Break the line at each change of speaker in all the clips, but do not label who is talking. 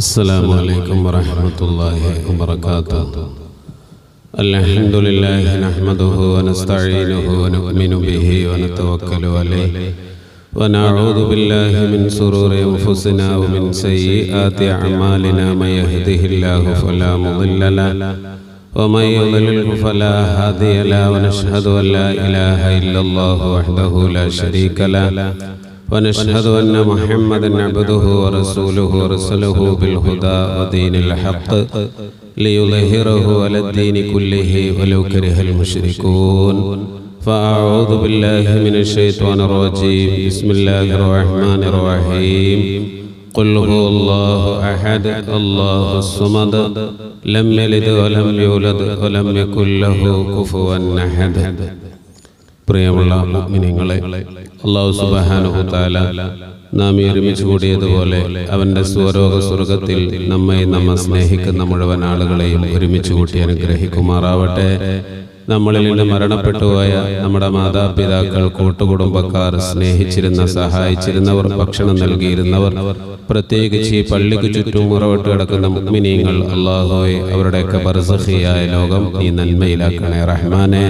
السلام عليكم ورحمة الله وبركاته. الحمد لله نحمده ونستعينه ونؤمن به ونتوكل عليه ونعوذ بالله من شرور أنفسنا ومن سيئات أعمالنا. من يهده الله فلا مضل له ومن يضلل فلا هادي له. ونشهد أن لا إله إلا الله وحده لا شريك له ونشهد أن محمدا عبده ورسوله ورسله بالهدى ودين الحق ليظهره على الدين كله ولو كره المشركون. فأعوذ بالله من الشيطان الرجيم. بسم الله الرحمن الرحيم. قل هو الله أحد الله الصمد لم يلد ولم يولد ولم يكن له كفوا أحد. പ്രിയമുള്ള മുഅ്മിനീങ്ങളെ, അല്ലാഹു സുബ്ഹാനഹു തആല നാം ഒരുമിച്ച് കൂടിയതുപോലെ അവൻ്റെ സ്വരോഗ സ്വർഗത്തിൽ നമ്മെ സ്നേഹിക്കുന്ന മുഴുവൻ ആളുകളെയും ഒരുമിച്ച് കൂട്ടി അനുഗ്രഹിക്കുമാറാവട്ടെ. നമ്മളിൽ നിന്ന് മരണപ്പെട്ടുപോയ നമ്മുടെ മാതാപിതാക്കൾ, കൂട്ടുകുടുംബക്കാർ, സ്നേഹിച്ചിരുന്ന, സഹായിച്ചിരുന്നവർ, ഭക്ഷണം നൽകിയിരുന്നവർ, പ്രത്യേകിച്ച് ഈ പള്ളിക്ക് ചുറ്റും ഉറവിട്ട് കിടക്കുന്ന മുഅ്മിനീങ്ങൾ, അല്ലാഹുവേ, അവരുടെയൊക്കെ ബർസഖിയായ ലോകം നീ നന്മയിലാക്കണേ റഹ്മാനെ.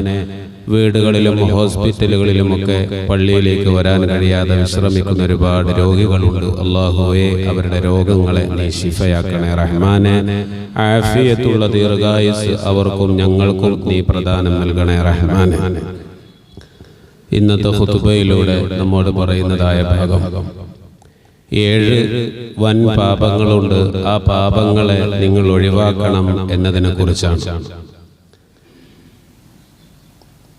വീടുകളിലും ഹോസ്പിറ്റലുകളിലുമൊക്കെ പള്ളിയിലേക്ക് വരാൻ കഴിയാതെ വിശ്രമിക്കുന്ന ഒരുപാട് രോഗികളുണ്ട്. അല്ലാഹുവേ, അവരുടെ രോഗങ്ങളെ നീ ശിഫയാക്കണേ റഹ്മാനെ. ആഫിയത്തുള്ള ദീർഘായുസ് അവർക്കും ഞങ്ങൾക്കും നീ പ്രദാനം നൽകണേ റഹ്മാനെ. ഇന്നത്തെ ഖുതുബയിലൂടെ നമ്മോട് പറയുന്നതായ ഭാഗം 7 വൻ പാപങ്ങളുണ്ട്, ആ പാപങ്ങളെ നിങ്ങൾ ഒഴിവാക്കണം എന്നതിനെ കുറിച്ചാണ്.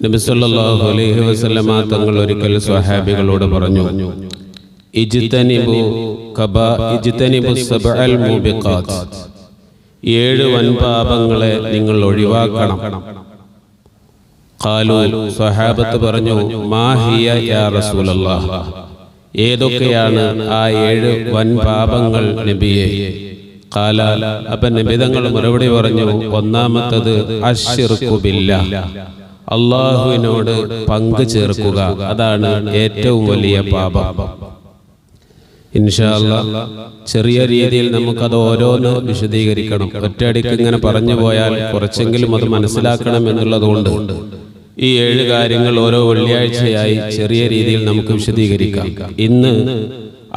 നബി സല്ലല്ലാഹു അലൈഹി വസല്ലമ തങ്ങൾ ഒരിക്കൽ സ്വഹാബികളോട് പറഞ്ഞു, ഇജ്തനിബു സബ്അൽ മുബിഖാത്ത്, 7 വൻപാപങ്ങളെ നിങ്ങൾ ഒഴിവാക്കണം. ഖാലു, സ്വഹാബത്ത് പറഞ്ഞു, മാ ഹിയ യാ റസൂലല്ലാഹ്, ഏതൊക്കെയാണ് ആ 7 വൻപാപങ്ങൾ നബിയെ? ഖാല, അപ്പോൾ നബി തങ്ങൾ മറുപടി പറഞ്ഞു, ഒന്നാമത്തത് അശ്ശിർക്കു ബില്ലാഹ്, അള്ളാഹുവിനോട് പങ്കു ചേർക്കുക, അതാണ് ഏറ്റവും വലിയ പാപം. ഇൻഷാ അല്ലാഹ് ചെറിയ രീതിയിൽ നമുക്കത് ഓരോന്ന് വിശദീകരിക്കണം. ഒറ്റയടിക്ക് ഇങ്ങനെ പറഞ്ഞു പോയാൽ കുറച്ചെങ്കിലും അത് മനസ്സിലാക്കണം എന്നുള്ളതുകൊണ്ട് ഈ 7 കാര്യങ്ങൾ ഓരോ വെള്ളിയാഴ്ചയായി ചെറിയ രീതിയിൽ നമുക്ക് വിശദീകരിക്കാം. ഇന്ന്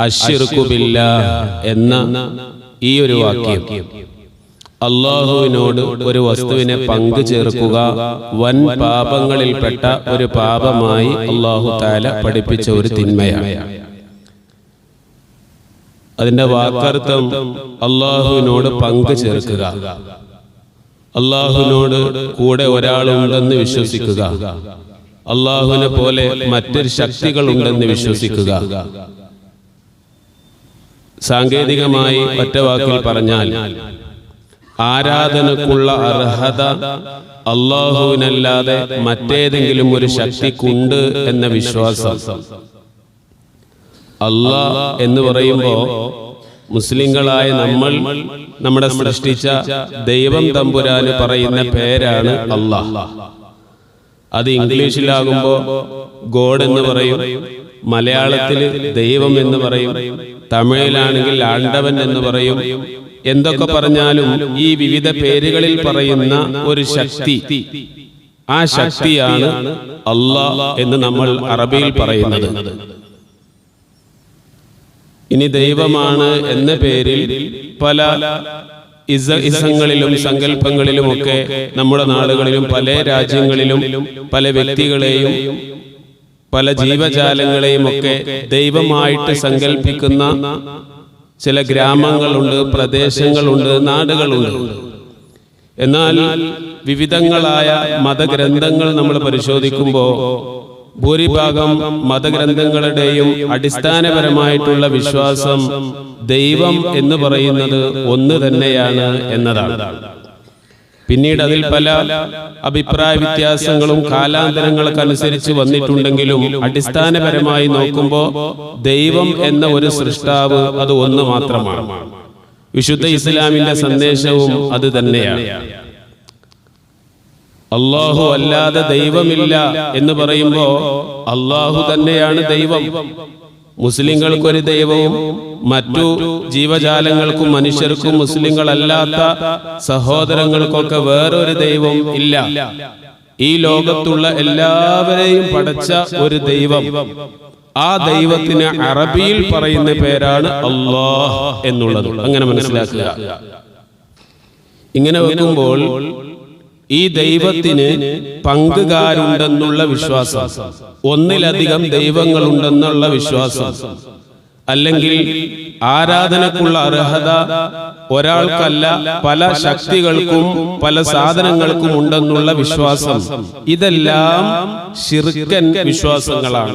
അശ്ശിർക്കു ബില്ലാഹ് എന്ന ഈ ഒരു വാക്യം, അള്ളാഹുവിനോട് ഒരു വസ്തുവിനെ പങ്കു ചേർക്കുക, വൻ പാപങ്ങളിൽപ്പെട്ട ഒരു പാപമായി അല്ലാഹു തആല പഠിപ്പിച്ച ഒരു തിന്മയാണ്. അതിന്റെ വാക്കർത്ഥം അള്ളാഹുവിനോട് പങ്കു ചേർക്കുക, അള്ളാഹുവിനോട് കൂടെ ഒരാളുണ്ടെന്ന് വിശ്വസിക്കുക, അള്ളാഹുവിനെ പോലെ മറ്റൊരു ശക്തികളുണ്ടെന്ന് വിശ്വസിക്കുക. സാങ്കേതികമായി ഒറ്റ വാക്കിൽ പറഞ്ഞാൽ, ആരാധനക്കുള്ള അർഹത അല്ലാഹുവിനല്ലാതെ മറ്റേതെങ്കിലും ഒരു ശക്തിക്കുണ്ട് എന്ന വിശ്വാസം. അല്ലാഹ് എന്ന് പറയുമ്പോൾ മുസ്ലിങ്ങളായ നമ്മൾ നമ്മുടെ സൃഷ്ടിച്ച ദൈവം തമ്പുരാന് പറയുന്ന പേരാണ് അല്ലാഹ്. അത് ഇംഗ്ലീഷിലാകുമ്പോൾ ഗോഡ് എന്ന് പറയും, മലയാളത്തിൽ ദൈവം എന്ന് പറയും, തമിഴിലാണെങ്കിൽ ആണ്ടവൻ എന്ന് പറയും. എന്തൊക്കെ പറഞ്ഞാലും ഈ വിവിധ പേരുകളിൽ പറയുന്ന ഒരു ശക്തി, ആ ശക്തിയാണ് അല്ലാഹ് എന്ന് നമ്മൾ അറബിയിൽ പറയുന്നത്. ഇനി ദൈവമാണ് എന്ന പേരിൽ പല ഇസങ്ങളിലും സങ്കല്പങ്ങളിലുമൊക്കെ നമ്മുടെ നാടുകളിലും പല രാജ്യങ്ങളിലും പല വ്യക്തികളെയും പല ജീവജാലങ്ങളെയും ഒക്കെ ദൈവമായിട്ട് സങ്കല്പിക്കുന്ന ചില ഗ്രാമങ്ങളുണ്ട്, പ്രദേശങ്ങളുണ്ട്, നാടുകളുണ്ട്. എന്നാൽ വിവിധങ്ങളായ മതഗ്രന്ഥങ്ങൾ നമ്മൾ പരിശോധിക്കുമ്പോൾ ഭൂരിഭാഗം മതഗ്രന്ഥങ്ങളുടെയും അടിസ്ഥാനപരമായിട്ടുള്ള വിശ്വാസം ദൈവം എന്ന് പറയുന്നത് ഒന്ന് തന്നെയാണ് എന്നതാണ്. പിന്നീട് അതിൽ പല അഭിപ്രായ വ്യത്യാസങ്ങളും കാലാന്തരങ്ങൾക്കനുസരിച്ച് വന്നിട്ടുണ്ടെങ്കിലും അടിസ്ഥാനപരമായി നോക്കുമ്പോൾ ദൈവം എന്ന ഒരു സൃഷ്ടാവ് അത് ഒന്ന് മാത്രമാണ്. വിശുദ്ധ ഇസ്ലാമിന്റെ സന്ദേശവും അത് തന്നെയാണ്. അല്ലാഹു അല്ലാതെ ദൈവമില്ല എന്ന് പറയുമ്പോൾ അല്ലാഹു തന്നെയാണ് ദൈവം. മുസ്ലിങ്ങൾക്കൊരു ദൈവവും മറ്റു ജീവജാലങ്ങൾക്കും മനുഷ്യർക്കും മുസ്ലിങ്ങളല്ലാത്ത സഹോദരങ്ങൾക്കൊക്കെ വേറൊരു ദൈവം ഇല്ല. ഈ ലോകത്തുള്ള എല്ലാവരെയും പടച്ച ഒരു ദൈവം, ആ ദൈവത്തിന് അറബിയിൽ പറയുന്ന പേരാണ് അല്ലാഹ് എന്നുള്ളത്. അങ്ങനെ മനസ്സിലാക്കുക. ഇങ്ങനെ വെക്കുമ്പോൾ ഈ ദൈവത്തിന് പങ്കുകാരുണ്ടെന്നുള്ള വിശ്വാസം, ഒന്നിലധികം ദൈവങ്ങളുണ്ടെന്നുള്ള വിശ്വാസം, അല്ലെങ്കിൽ ആരാധനക്കുള്ള അർഹത ഒരാൾക്കല്ല പല ശക്തികൾക്കും പല സാധനങ്ങൾക്കും ഉണ്ടെന്നുള്ള വിശ്വാസം, ഇതെല്ലാം ശിർക്കൻ വിശ്വാസങ്ങളാണ്.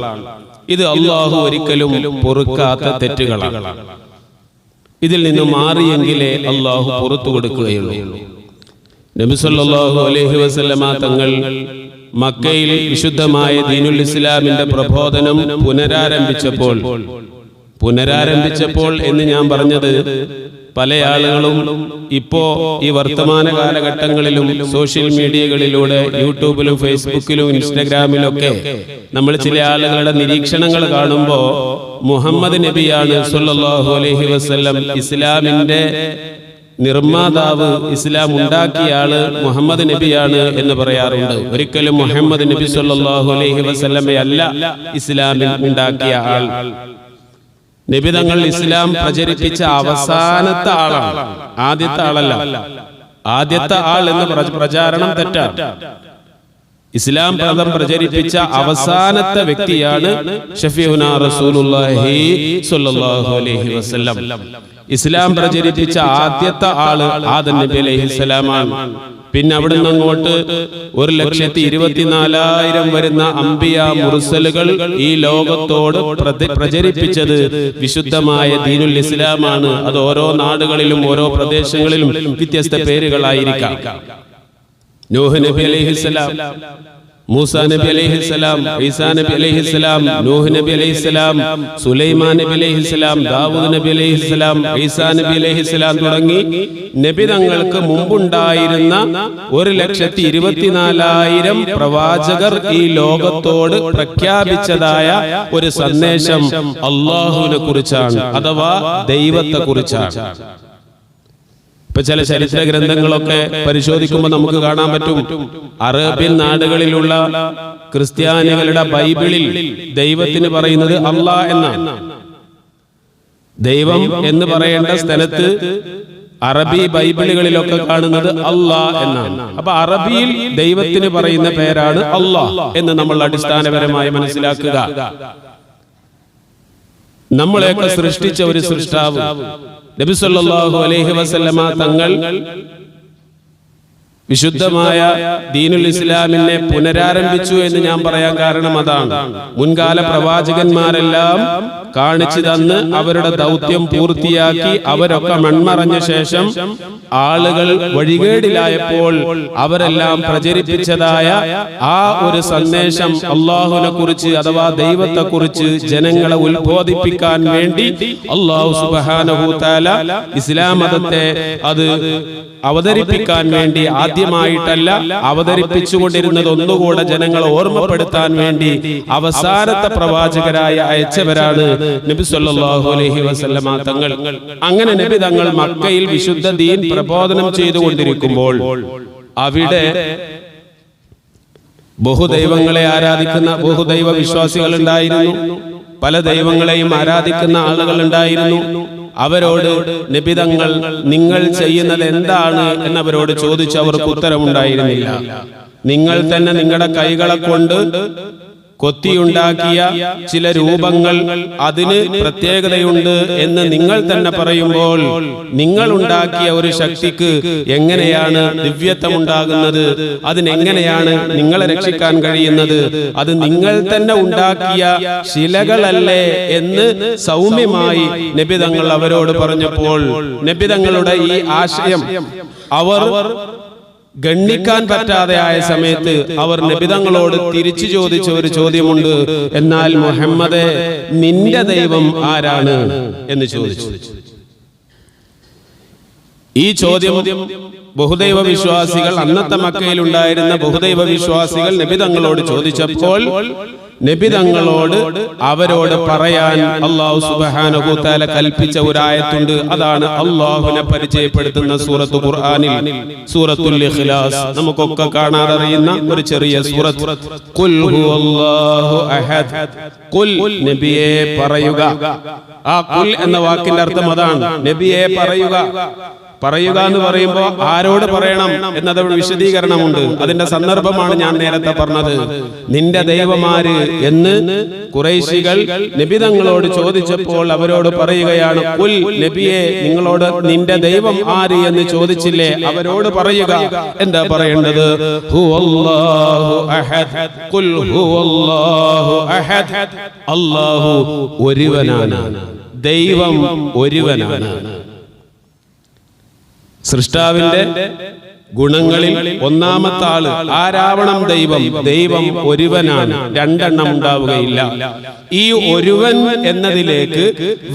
ഇത് അല്ലാഹു ഒരിക്കലും പൊറുക്കാത്ത തെറ്റുകളാണ്. ഇതിൽ നിന്ന് മാറിയെങ്കിലേ അല്ലാഹു പുറത്തു കൊടുക്കുകയുള്ളൂ. നബി സല്ലല്ലാഹു അലൈഹി വസല്ലമ തങ്ങൾ മക്കയിൽ വിശുദ്ധമായ ദീനുൽ ഇസ്ലാമിന്റെ പ്രബോധനം പുനരാരംഭിച്ചപ്പോൾ എന്ന് ഞാൻ പറഞ്ഞത്, പല ആളുകളും ഇപ്പോ ഈ വർത്തമാന കാലഘട്ടങ്ങളിലും സോഷ്യൽ മീഡിയകളിലൂടെ യൂട്യൂബിലും ഫേസ്ബുക്കിലും ഇൻസ്റ്റഗ്രാമിലൊക്കെ നമ്മൾ ചില ആളുകളുടെ നിരീക്ഷണങ്ങൾ കാണുമ്പോൾ മുഹമ്മദ് നബിയാണ് സല്ലല്ലാഹു അലൈഹി വസല്ലം ഇസ്ലാമിന്റെ നിർമ്മാതാവ്, ഇസ്ലാം ഉണ്ടാക്കിയ ആള് മുഹമ്മദ് നബിയാണ് എന്ന് പറയാറുണ്ട്. ഒരിക്കലും മുഹമ്മദ് നബി സല്ലല്ലാഹു അലൈഹി വസല്ലമയല്ല ഇസ്ലാമിൽ ഉണ്ടാക്കിയ ആൾ. നബി തങ്ങൾ ഇസ്ലാം പ്രചരിപ്പിച്ച അവസാനത്തെ ആളാണ്, ആദ്യത്തെ ആളല്ല. ആദ്യത്തെ ആൾ എന്ന പ്രചാരണം തെറ്റാണ്. ഇസ്ലാം പദം പ്രചരിപ്പിച്ച അവസാനത്തെ വ്യക്തിയാണ് ഷഫീഉനാ റസൂലുള്ളാഹി സ്വല്ലല്ലാഹു അലൈഹി വസല്ലം. ഇസ്ലാം പ്രചരിപ്പിച്ച ആദ്യത്തെ ആള് ആദം നബി അലൈഹിസ്സലാമാണ്. പിന്നെ അവിടുന്ന് അങ്ങോട്ട് 1,24,000 വരുന്ന അംബിയ മുർസലുകൾ ഈ ലോകത്തോട് പ്രചരിപ്പിച്ചത് വിശുദ്ധമായ ദീനുൽ ഇസ്ലാമാണ്. അത് ഓരോ നാടുകളിലും ഓരോ പ്രദേശങ്ങളിലും വ്യത്യസ്ത പേരുകളായിരിക്കാം. നൂഹ് നബി അലൈഹിസ്സലാം, മൂസാ നബി അലൈഹിസ്സലാം, ഈസാ നബി അലൈഹിസ്സലാം, നൂഹ് നബി അലൈഹിസ്സലാം, സുലൈമാൻ നബി അലൈഹിസ്സലാം, ദാവൂദ് നബി അലൈഹിസ്സലാം, ഈസാ നബി അലൈഹിസ്സലാം തുടങ്ങി നബി തങ്ങൾക്ക് മുമ്പുണ്ടായിരുന്ന 1,24,000 പ്രവാചകർ ഈ ലോകത്തോട് പ്രഖ്യാപിച്ചതായ ഒരു സന്ദേശം അല്ലാഹുവിനെ കുറിച്ചാണ്, അഥവാ ദൈവത്തെ കുറിച്ചാണ്. ഇപ്പൊ ചില ചരിത്ര ഗ്രന്ഥങ്ങളൊക്കെ പരിശോധിക്കുമ്പോൾ നമുക്ക് കാണാൻ പറ്റും, അറേബ്യൻ നാടുകളിലുള്ള ക്രിസ്ത്യാനികളുടെ ബൈബിളിൽ ദൈവത്തിന് പറയുന്നത് അല്ലാഹ് എന്നാണ്. ദൈവം എന്ന് പറയേണ്ട സ്ഥലത്ത് അറബി ബൈബിളുകളിലൊക്കെ കാണുന്നത് അല്ലാഹ് എന്നാണ്. അപ്പൊ അറബിയിൽ ദൈവത്തിന് പറയുന്ന പേരാണ് അല്ലാഹ് എന്ന് നമ്മൾ അടിസ്ഥാനപരമായി മനസ്സിലാക്കുക. നമ്മളെയൊക്കെ സൃഷ്ടിച്ച ഒരു സൃഷ്ടാവ് നബി സല്ലല്ലാഹു അലൈഹി വസല്ലമ തങ്ങൾ വിശുദ്ധമായ ദീനുൽ ഇസ്ലാമിനെ പുനരാരംഭിച്ചു എന്ന് ഞാൻ പറയാൻ കാരണം അതാണ്. മുൻകാല പ്രവാചകന്മാരെല്ലാം കാണിച്ചു തന്ന് അവരുടെ ദൗത്യം പൂർത്തിയാക്കി അവരൊക്കെ മൺമറഞ്ഞ ശേഷം ആളുകൾ വഴികേടിലായപ്പോൾ അവരെല്ലാം പ്രചരിപ്പിച്ചതായ ആ ഒരു സന്ദേശം അല്ലാഹുവിനെ കുറിച്ച് അഥവാ ദൈവത്തെ കുറിച്ച് ജനങ്ങളെ ഉത്ബോധിപ്പിക്കാൻ വേണ്ടി അല്ലാഹു സുബ്ഹാനഹു തആല ഇസ്ലാം മതത്തെ അത് അവതരിപ്പിക്കാൻ വേണ്ടി ആദ്യമായിട്ടല്ല അവതരിപ്പിച്ചുകൊണ്ടിരുന്നത്, ഒന്നുകൂടെ ജനങ്ങളെ ഓർമ്മപ്പെടുത്താൻ വേണ്ടി അവസാനത്തെ പ്രവാചകരായ അയച്ചവരാണ് നബി സല്ലല്ലാഹു അലൈഹി വസല്ലമ തങ്ങൾ. അങ്ങനെ നബി തങ്ങൾ മക്കയിൽ വിശുദ്ധ ദീൻ പ്രബോധനം ചെയ്തുകൊണ്ടിരിക്കുമ്പോൾ അവിടെ ബഹുദൈവങ്ങളെ ആരാധിക്കുന്ന ബഹുദൈവ വിശ്വാസികൾ ഉണ്ടായിരുന്നു. പല ദൈവങ്ങളെയും ആരാധിക്കുന്ന ആളുകൾ ഉണ്ടായിരുന്നു. അവരോട് നബി തങ്ങൾ നിങ്ങൾ ചെയ്യുന്നത് എന്താണ് എന്നവരോട് ചോദിച്ച് അവർക്ക് ഉത്തരമുണ്ടായിരുന്നില്ല. നിങ്ങൾ തന്നെ നിങ്ങളുടെ കൈകളെ കൊണ്ട് കൊത്തിയുണ്ടാക്കിയ ചില രൂപങ്ങൾ അതിന് പ്രത്യേകതയുണ്ട് എന്ന് നിങ്ങൾ തന്നെ പറയുമ്പോൾ നിങ്ങൾ ഉണ്ടാക്കിയ ഒരു ശക്തിക്ക് എങ്ങനെയാണ് ദിവ്യത്വം ഉണ്ടാകുന്നത്? അതിനെങ്ങനെയാണ് നിങ്ങളെ രക്ഷിക്കാൻ കഴിയുന്നത്? അത് നിങ്ങൾ തന്നെ ഉണ്ടാക്കിയ ശിലകളല്ലേ എന്ന് സൗമ്യമായി നബി തങ്ങൾ അവരോട് പറഞ്ഞപ്പോൾ നബി തങ്ങളുടെ ഈ ആശയം അവർ ഗണ്ണിക്കാൻ പറ്റാതെ ആയ സമയത്ത് അവർ നബിതങ്ങളോട് തിരിച്ചു ചോദിച്ച ഒരു ചോദ്യമുണ്ട്. എന്നാൽ മുഹമ്മദേ, നിന്റെ ദൈവം ആരാണ് എന്ന് ചോദിച്ചു. ഈ ചോദ്യം ബഹുദൈവ വിശ്വാസികൾ, അന്നത്തെ മക്കയിൽ ഉണ്ടായിരുന്ന ബഹുദൈവ വിശ്വാസികൾ നബിതങ്ങളോട് ചോദിച്ചപ്പോൾ നബി തങ്ങളോട് അവരോട് പറയാൻ അല്ലാഹു സുബ്ഹാനഹു തആല കൽപ്പിച്ച ഒരു ആയത്തുണ്ട്. അതാണ് അല്ലാഹുവിനെ പരിചയപ്പെടുത്തുന്ന സൂറത്ത് ഖുർആനിൽ സൂറത്തുൽ ഇഖ്ലാസ്. നമുക്കൊക്കെ കാണാനറിയുന്ന ഒരു ചെറിയ സൂറത്ത്. ഖുൽ ഹുവല്ലാഹു അഹദ്. ഖുൽ നബിയെ പറയുക. ആ ഖുൽ എന്ന വാക്കിന്റെ അർത്ഥം അതാണ്, നബിയെ പറയുക. പറയുക എന്ന് പറയുമ്പോൾ ആരോട് പറയണം എന്നത് വിശദീകരണമുണ്ട്. അതിന്റെ സന്ദർഭമാണ് ഞാൻ നേരത്തെ പറഞ്ഞത്. നിന്റെ ദൈവമാര് എന്ന് ഖുറൈശികൾ നബി തങ്ങളോട് ചോദിച്ചപ്പോൾ അവരോട് പറയുകയാണ്, ഖുൽ നബിയെ നിങ്ങളോട് നിന്റെ ദൈവം ആര് എന്ന് ചോദിച്ചില്ലേ, അവരോട് പറയുക. എന്താ പറയേണ്ടത്? ഹുവല്ലാഹു അഹദ്. ഖുൽ ഹുവല്ലാഹു അഹദ്. അല്ലാഹു ഒരുവനാണ്, ദൈവം ഒരുവനാണ്. സൃഷ്ടാവിന്റെ ഗുണങ്ങളിൽ ഒന്നാമത്തെ ആള് ആരാവണം? ദൈവം. ദൈവം ഒരുവനാണ്, രണ്ടെണ്ണം ഉണ്ടാവുകയില്ല. ഈ ഒരുവൻ എന്നതിലേക്ക്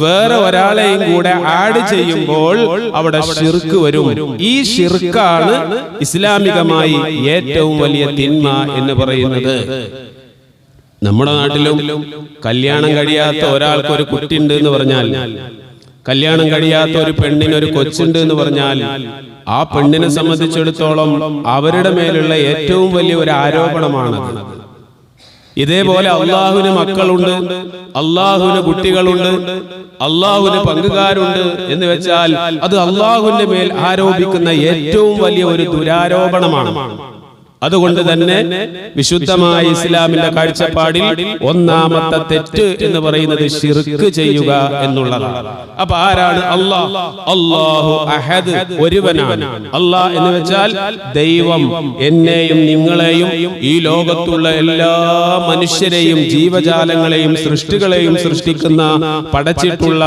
വേറെ ഒരാളെയും കൂടെ ആഡ് ചെയ്യുമ്പോൾ അവിടെ ശിർക്ക് വരും. ഈ ശിർക്കാണ് ഇസ്ലാമികമായി ഏറ്റവും വലിയ തിന്മ എന്ന് പറയുന്നത്. നമ്മുടെ നാട്ടിലും കല്യാണം കഴിയാത്ത ഒരാൾക്ക് ഒരു കുട്ടി ഉണ്ട് എന്ന് പറഞ്ഞാൽ, കല്യാണം കഴിയാത്ത ഒരു പെണ്ണിന് ഒരു കൊച്ചുണ്ട് എന്ന് പറഞ്ഞാൽ, ആ പെണ്ണിനെ സംബന്ധിച്ചിടത്തോളം അവരുടെ മേലുള്ള ഏറ്റവും വലിയ ഒരു ആരോപണമാണ്. ഇതേപോലെ അള്ളാഹുവിന് മക്കളുണ്ട്, അള്ളാഹുവിന് കുട്ടികളുണ്ട്, അള്ളാഹുവിന് പങ്കുകാരുണ്ട് എന്ന് വെച്ചാൽ അത് അള്ളാഹുവിന്റെ മേൽ ആരോപിക്കുന്ന ഏറ്റവും വലിയ ഒരു ദുരാരോപണമാണ്. അതുകൊണ്ട് തന്നെ വിശുദ്ധമായ ഇസ്ലാമിന്റെ കാഴ്ചപ്പാടിൽ ഒന്നാമത്തെ തെറ്റ് എന്ന് പറയുന്നത് ശിർക്ക് ചെയ്യുക എന്നുള്ളതാണ്. അപ്പൊ ആരാണ് അല്ലാഹ്? അല്ലാഹു അഹദ്, ഒരുവനാണ്. അല്ലാഹ് എന്ന് വെച്ചാൽ ദൈവം. എന്നെയും നിങ്ങളെയും ഈ ലോകത്തുള്ള എല്ലാ മനുഷ്യരെയും ജീവജാലങ്ങളെയും സൃഷ്ടികളെയും സൃഷ്ടിക്കുന്ന, പടച്ചിട്ടുള്ള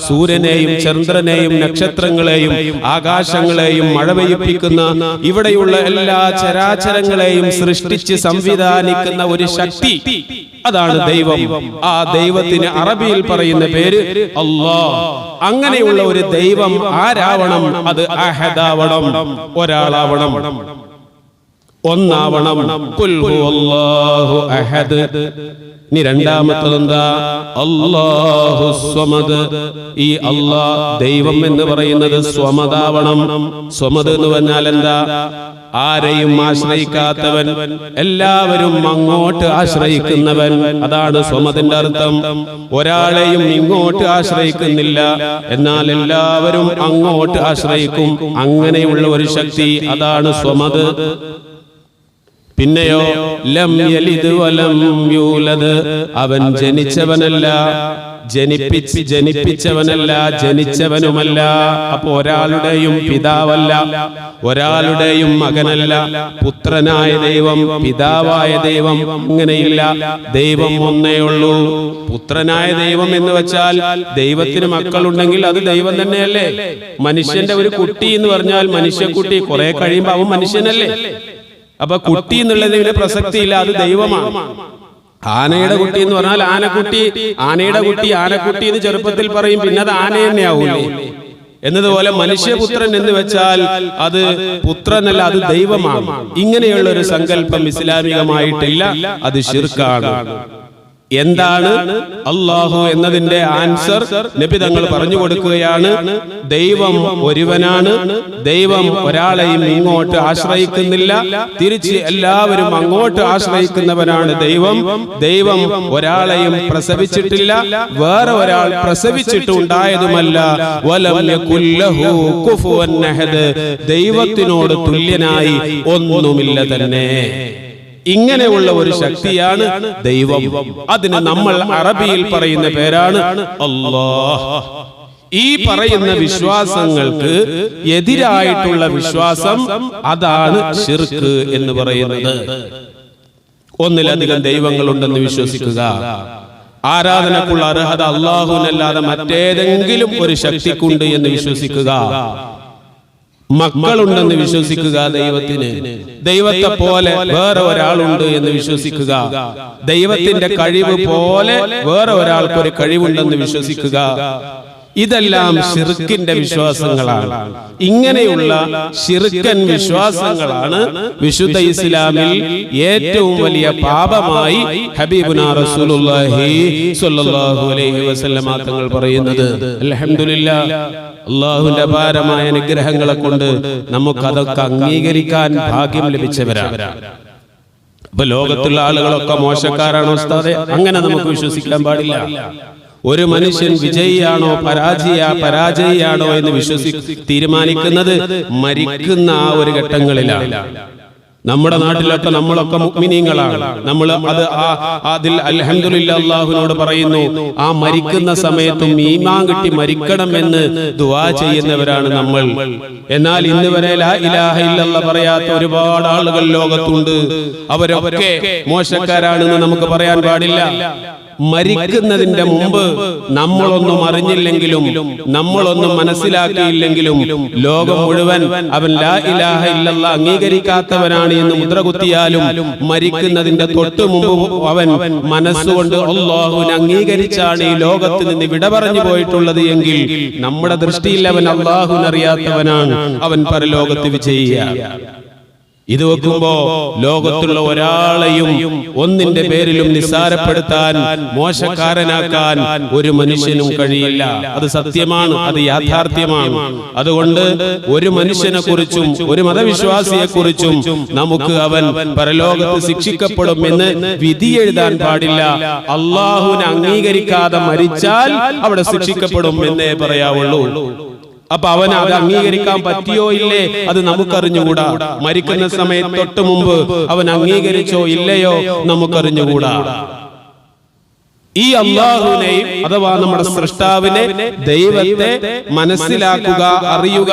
സൂര്യനെയും ചന്ദ്രനെയും നക്ഷത്രങ്ങളെയും ആകാശങ്ങളെയും മഴ പെയ്യിപ്പിക്കുന്ന, ഇവിടെയുള്ള എല്ലാ ചരാചര സൃഷ്ടിച്ച് സംവിധാനിക്കുന്ന ഒരു ശക്തി, അതാണ് ദൈവം. ആ ദൈവത്തിന് അറബിയിൽ പറയുന്ന പേര് അല്ലാഹ്. അങ്ങനെയുള്ള ഒരു ദൈവം ആരാവണം? അത് അഹദാവണം, ഒരാളാവണം, ഒന്നാവണം. ഖുൽ ഹുവല്ലാഹു അഹദ്. ഇനി രണ്ടാമത്തതെന്താ? അല്ലാഹു സ്വമദ്. ഈ അല്ലാഹ് ദൈവം എന്ന് പറയുന്നത് സ്വമദാവണം. സ്വമദ് എന്ന് പറഞ്ഞാൽ എന്താ? ആരെയും ആശ്രയിക്കാത്തവൻ, എല്ലാവരും അങ്ങോട്ട് ആശ്രയിക്കുന്നവൻ. അതാണ് സ്വമദിന്റെ അർത്ഥം. ഒരാളെയും ഇങ്ങോട്ട് ആശ്രയിക്കുന്നില്ല, എന്നാൽ എല്ലാവരും അങ്ങോട്ട് ആശ്രയിക്കും. അങ്ങനെയുള്ള ഒരു ശക്തി, അതാണ് സ്വമദ്. പിന്നെയോ ലം യലിദ് വലം യൂലദ്. അവൻ ജനിച്ചവനല്ല, ജനിപ്പിച്ചവനല്ല, ജനിച്ചവനുമല്ല. അപ്പൊ ഒരാളുടെയും പിതാവല്ല, ഒരാളുടെയും മകനല്ല. പുത്രനായ ദൈവം, പിതാവായ ദൈവം, അങ്ങനെയില്ല. ദൈവം ഒന്നേ ഉള്ളൂ. പുത്രനായ ദൈവം എന്ന് വെച്ചാൽ ദൈവത്തിന് മക്കളുണ്ടെങ്കിൽ അത് ദൈവം തന്നെയല്ലേ? മനുഷ്യന്റെ ഒരു കുട്ടി എന്ന് പറഞ്ഞാൽ മനുഷ്യക്കുട്ടി, കുറെ കഴിയുമ്പോൾ അവൻ മനുഷ്യനല്ലേ? അപ്പൊ കുട്ടി എന്നുള്ളതിന് പ്രസക്തിയില്ല, അത് ദൈവമാണ്. ആനയുടെ കുട്ടി എന്ന് പറഞ്ഞാൽ ആനക്കുട്ടി, ആനയുടെ കുട്ടി ആനക്കുട്ടി എന്ന് ചെറുപ്പത്തിൽ പറയും, പിന്നെ അത് ആന തന്നെയാവൂലേ? എന്നതുപോലെ മനുഷ്യപുത്രൻ എന്ന് വെച്ചാൽ അത് പുത്രനല്ല, അത് ദൈവമാണ്. ഇങ്ങനെയുള്ള ഒരു സങ്കല്പം ഇസ്ലാമികമായിട്ടില്ല, അത് ശിർക്കാണ്. എന്താണ് അല്ലാഹു എന്നതിന്റെ ആൻസർ നബി തങ്ങൾ പറഞ്ഞു കൊടുക്കുകയാണ്. ദൈവം ഒരുവനാണ്, ദൈവം ഒരാളെയും ഇങ്ങോട്ട് ആശ്രയിക്കുന്നില്ല, തിരിച്ച് എല്ലാവരും അങ്ങോട്ട് ആശ്രയിക്കുന്നവനാണ് ദൈവം. ദൈവം ഒരാളെയും പ്രസവിച്ചിട്ടില്ല, വേറെ ഒരാൾ പ്രസവിച്ചിട്ടുണ്ടായതുമല്ല. വലം യകുൽ ലഹു കുഫുവൻ അഹദ്. ദൈവത്തിനോട് തുല്യനായി ഒന്നുമില്ല തന്നെ. ഇങ്ങനെയുള്ള ഒരു ശക്തിയാണ് ദൈവം. അതിന് നമ്മൾ അറബിയിൽ പറയുന്ന പേരാണ് അല്ലാഹ്. ഈ പറയുന്ന വിശ്വാസങ്ങൾക്ക് എതിരായിട്ടുള്ള വിശ്വാസം, അതാണ് ശിർക്ക് എന്ന് പറയുന്നത്. ഒന്നിലധികം ദൈവങ്ങളുണ്ടെന്ന് വിശ്വസിക്കുക, ആരാധനക്കുള്ള അർഹത അല്ലാഹുവിനല്ലാതെ മറ്റേതെങ്കിലും ഒരു ശക്തിക്കുണ്ട് എന്ന് വിശ്വസിക്കുക, മക്കളുണ്ടെന്ന് വിശ്വസിക്കുക ദൈവത്തിന്, ദൈവത്തെ പോലെ വേറെ ഒരാളുണ്ട് എന്ന് വിശ്വസിക്കുക, ദൈവത്തിന്റെ കഴിവ് പോലെ വേറെ ഒരാൾക്കൊരു കഴിവുണ്ടെന്ന് വിശ്വസിക്കുക. ഇതെല്ലാം ശിർക്കിന്റെ വിശ്വാസങ്ങളാണ്. ഇങ്ങനെയുള്ള ശിർക്കൻ വിശ്വാസങ്ങളാണ് വിശുദ്ധ ഇസ്ലാമിൽ ഏറ്റവും വലിയ പാപമായി ഹബീബുനാ റസൂലുള്ളാഹി സ്വല്ലല്ലാഹു അലൈഹി വസല്ലം തങ്ങൾ പറയുന്നത്. അൽഹംദുലില്ലാഹ്, അല്ലാഹുവിന്റെ അപാരമായ അനുഗ്രഹങ്ങളെ കൊണ്ട് നമുക്കതൊക്കെ അംഗീകരിക്കാൻ ഭാഗ്യം ലഭിച്ചവരാണ്. അപ്പൊ ലോകത്തുള്ള ആളുകളൊക്കെ മോശക്കാരാണോ ഉസ്താദേ? അങ്ങനെ നമുക്ക് വിശ്വസിക്കാൻ പാടില്ല. ഒരു മനുഷ്യൻ വിജയിയാണോ പരാജയിയാണോ എന്ന് തീരുമാനിക്കുന്നത് മരിക്കുന്ന ആ ഒരു ഘട്ടങ്ങളിലാണ്. നമ്മുടെ നാട്ടിലൊക്കെ നമ്മളൊക്കെ മുഅ്മിനീങ്ങളാണ്. നമ്മൾ അതിൽ അൽഹംദുലില്ലാഹ് അല്ലാഹുവിനോട് പറയുന്നു, ആ മരിക്കുന്ന സമയത്തും ഈമാൻ കിട്ടി മരിക്കണം എന്ന് ദുആ ചെയ്യുന്നവരാണ് നമ്മൾ. എന്നാൽ ഇന്ന് വരെ ലാ ഇലാഹ ഇല്ലല്ലാഹ് പറയാത്ത ഒരുപാട് ആളുകൾ ലോകത്തുണ്ട്. അവരൊക്കെ മോശക്കാരാണെന്ന് നമുക്ക് പറയാൻ പാടില്ല. മരിക്കുന്നതിന്റെ മുമ്പ് നമ്മളൊന്നും അറിഞ്ഞില്ലെങ്കിലും നമ്മളൊന്നും മനസ്സിലാക്കിയില്ലെങ്കിലും ലോകം മുഴുവൻ അവൻ ലാ ഇലാഹ ഇല്ലല്ലാഹ് അംഗീകരിക്കാത്തവനാണ് എന്ന് മുദ്രകുത്തിയാലും മരിക്കുന്നതിന്റെ തൊട്ടു മുമ്പ് അവൻ മനസ്സുകൊണ്ട് അല്ലാഹുവിനെ അംഗീകരിച്ചാണ് ഈ ലോകത്ത് നിന്ന് വിട പറഞ്ഞു പോയിട്ടുള്ളത് എങ്കിൽ നമ്മുടെ ദൃഷ്ടിയിൽ അവൻ അല്ലാഹുവിനെ അറിയാത്തവനാണ്, അവൻ പരലോകത്ത് വിജയിയാണ്. ഇത് വെക്കുമ്പോ ലോകത്തുള്ള ഒരാളെയും ഒന്നിന്റെ പേരിലും നിസ്സാരപ്പെടുത്താൻ, മോശക്കാരനാക്കാൻ ഒരു മനുഷ്യനും കഴിയില്ല. അത് സത്യമാണ്, അത് യാഥാർത്ഥ്യമാണ്. അതുകൊണ്ട് ഒരു മനുഷ്യനെ കുറിച്ചും ഒരു മതവിശ്വാസിയെ കുറിച്ചും നമുക്ക് അവൻ പരലോകത്ത് ശിക്ഷിക്കപ്പെടും എന്ന് വിധി എഴുതാൻ പാടില്ല. അള്ളാഹുവിനെ അംഗീകരിക്കാതെ മരിച്ചാൽ അവിടെ ശിക്ഷിക്കപ്പെടും എന്നേ പറയാവുള്ളൂ. അപ്പൊ അവന് അത് അംഗീകരിക്കാൻ പറ്റിയോ ഇല്ലേ അത് നമുക്കറിഞ്ഞുകൂടാ. മരിക്കുന്ന സമയത്ത് തൊട്ട് മുമ്പ് അവൻ അംഗീകരിച്ചോ ഇല്ലയോ നമുക്കറിഞ്ഞുകൂടാ. ഈ അല്ലാഹുവിനെയും അഥവാ നമ്മുടെ സൃഷ്ടാവിനെ, ദൈവത്തെ മനസ്സിലാക്കുക, അറിയുക,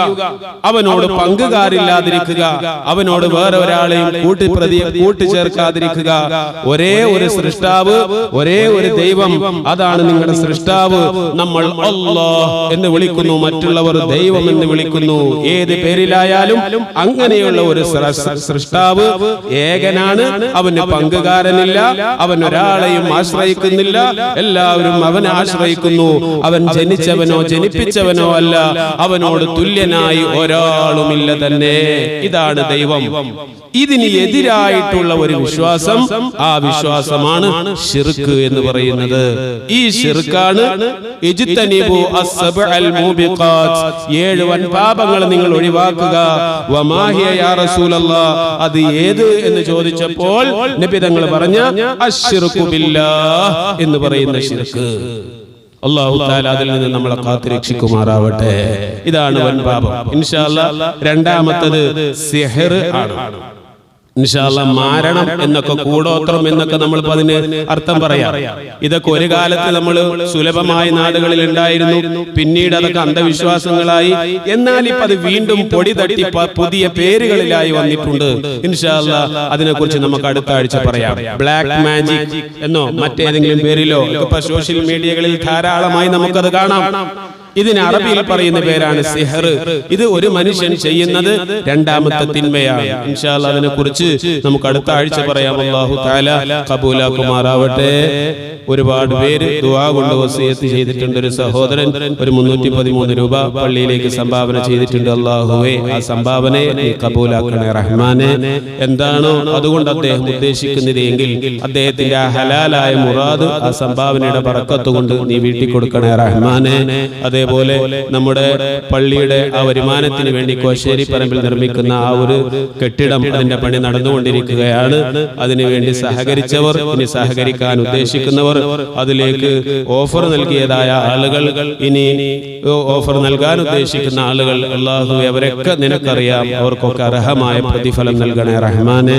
അവനോട് പങ്കുകാരില്ലാതിരിക്കുക, അവനോട് വേറെ ഒരാളെയും കൂട്ടിച്ചേർക്കാതിരിക്കുക. ഒരേ ഒരു സൃഷ്ടാവ്, ഒരേ ഒരു ദൈവം, അതാണ് നിങ്ങളുടെ സൃഷ്ടാവ്. നമ്മൾ അല്ലാഹ് എന്ന് വിളിക്കുന്നു, മറ്റുള്ളവർ ദൈവം എന്ന് വിളിക്കുന്നു. ഏത് പേരിലായാലും അങ്ങനെയുള്ള ഒരു സൃഷ്ടാവ് ഏകനാണ്, അവന് പങ്കുകാരനില്ല, അവൻ ഒരാളെയും ആശ്രയിക്കുന്നില്ല, എല്ലാവരും അവനെ ആശ്രയിക്കുന്നു. അവൻ ജനിച്ചവനോ ജനിപ്പിച്ചവനോ അല്ല, അവനോട് തുല്യനായി ഒരാളുമില്ല തന്നെ. ഇതാണ് ദൈവം. ഇതിന് എതിരായിട്ടുള്ള ഒരു വിശ്വാസം, ആ വിശ്വാസമാണ് ശിർക്ക് എന്ന് പറയുന്നത്. ഈ ശിർക്കാണ് ഇജ്തനിബു അസ്സബഅൽ മൂബിഖാത്ത്, 7 വൻപാപങ്ങൾ നിങ്ങൾ ഒഴിവാക്കുക. വമാഹിയ യാ റസൂലല്ലാഹ്, അത് ഏത് എന്ന് ചോദിച്ചപ്പോൾ നബി തങ്ങൾ പറഞ്ഞ അശ്ശിർകു ബില്ലാഹ് എന്ന് പറയുന്ന ശിർക്ക്. അല്ലാഹു തആല അതിൽ നിന്ന് നമ്മളെ കാത്തുരക്ഷിക്കുമാറാവട്ടെ. ഇതാണ് വൻപാപം. ഇൻഷാ അല്ലാഹ് രണ്ടാമത്തേത് സിഹ്ർ ആണ്. ഇൻഷാ അല്ലാഹ് മാരണം എന്നൊക്കെ, കൂടോത്രം എന്നൊക്കെ നമ്മൾ അതിന് അർത്ഥം പറയാം. ഇതൊക്കെ ഒരു കാലത്ത് നമ്മൾ സുലഭമായ നാടുകളിൽ ഉണ്ടായിരുന്നു, പിന്നീട് അതൊക്കെ അന്ധവിശ്വാസങ്ങളായി. എന്നാൽ ഇപ്പൊ അത് വീണ്ടും പൊടി തട്ടി പുതിയ പേരുകളിലായി വന്നിട്ടുണ്ട്. ഇൻഷാ അല്ലാഹ് അതിനെക്കുറിച്ച് നമുക്ക് അടുത്ത ആഴ്ച പറയാം. ബ്ലാക്ക് മാജിക് എന്നോ മറ്റേതെങ്കിലും പേരിലോ ഇപ്പൊ സോഷ്യൽ മീഡിയകളിൽ ധാരാളമായി നമുക്കത് കാണാം. ഇതിന് അറബിയിൽ പറയുന്ന പേരാണ് സിഹർ. ഇത് ഒരു മനുഷ്യൻ ചെയ്യുന്നത് രണ്ടാമത്തെ തിന്മയാണ്. ഇൻഷാ അല്ലാഹ് അതിനെക്കുറിച്ച് നമുക്ക് അടുത്ത ആഴ്ച പറയാം. അല്ലാഹു തആല ഖബൂലാക്കുമാറാവട്ടെ. ഒരുപാട് പേര് ദുആ കൊണ്ട് വസിയത്ത് ചെയ്തിട്ടുണ്ട്. ഒരു സഹോദരൻ ഒരു 313 രൂപ പള്ളിയിലേക്ക് സംഭാവന ചെയ്തിട്ടുണ്ട്. അല്ലാഹുവേ, ആ സംഭാവനയെ നീ കബൂലാക്കണേ റഹ്മാനെ. എന്താണോ അതുകൊണ്ട് അദ്ദേഹം ഉദ്ദേശിക്കുന്നത് എങ്കിൽ അദ്ദേഹത്തിന്റെ ആ ഹലാലായ മുറാദ് ആ സംഭാവനയുടെ ബറക്കത്ത് കൊണ്ട് നീ വീട്ടി കൊടുക്കണേ റഹ്മാനെ. അതേപോലെ നമ്മുടെ പള്ളിയുടെ ആ വരുമാനത്തിന് വേണ്ടി കോശ്ശേരി പറമ്പിൽ നിർമ്മിക്കുന്ന ആ ഒരു കെട്ടിടം, അതിന്റെ പണി നടന്നുകൊണ്ടിരിക്കുകയാണ്. അതിനുവേണ്ടി സഹകരിച്ചവർ, ഇനി സഹകരിക്കാൻ ഉദ്ദേശിക്കുന്നവർ, അതിലേക്ക് ഓഫർ നൽകിയതായ ആളുകൾ, ഇനി ഓഫർ നൽകാൻ ഉദ്ദേശിക്കുന്ന ആളുകൾ, അല്ലാഹുവേ അവരൊക്കെ നിനക്കറിയാം, അവർക്കൊക്കെ അർഹമായ പ്രതിഫലം നൽകണേ റഹ്മാനെ.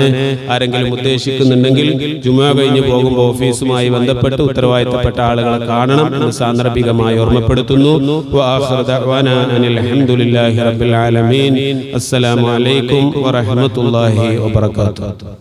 ആരെങ്കിലും ഉദ്ദേശിക്കുന്നുണ്ടെങ്കിൽ ജുമുഅ കഴിഞ്ഞ് പോകുമ്പോൾ ഓഫീസുമായി ബന്ധപ്പെട്ട് ഉത്തരവാദിത്തപ്പെട്ട ആളുകളെ കാണണം എന്ന് സാന്ദർഭികമായി ഓർമ്മപ്പെടുത്തുന്നു. വആഖിറു ദഅ്വാനാ അനിൽ ഹംദുലില്ലാഹി റബ്ബിൽ ആലമീൻ. അസ്സലാമു അലൈക്കും വറഹ്മത്തുള്ളാഹി വബറകാതുഹു.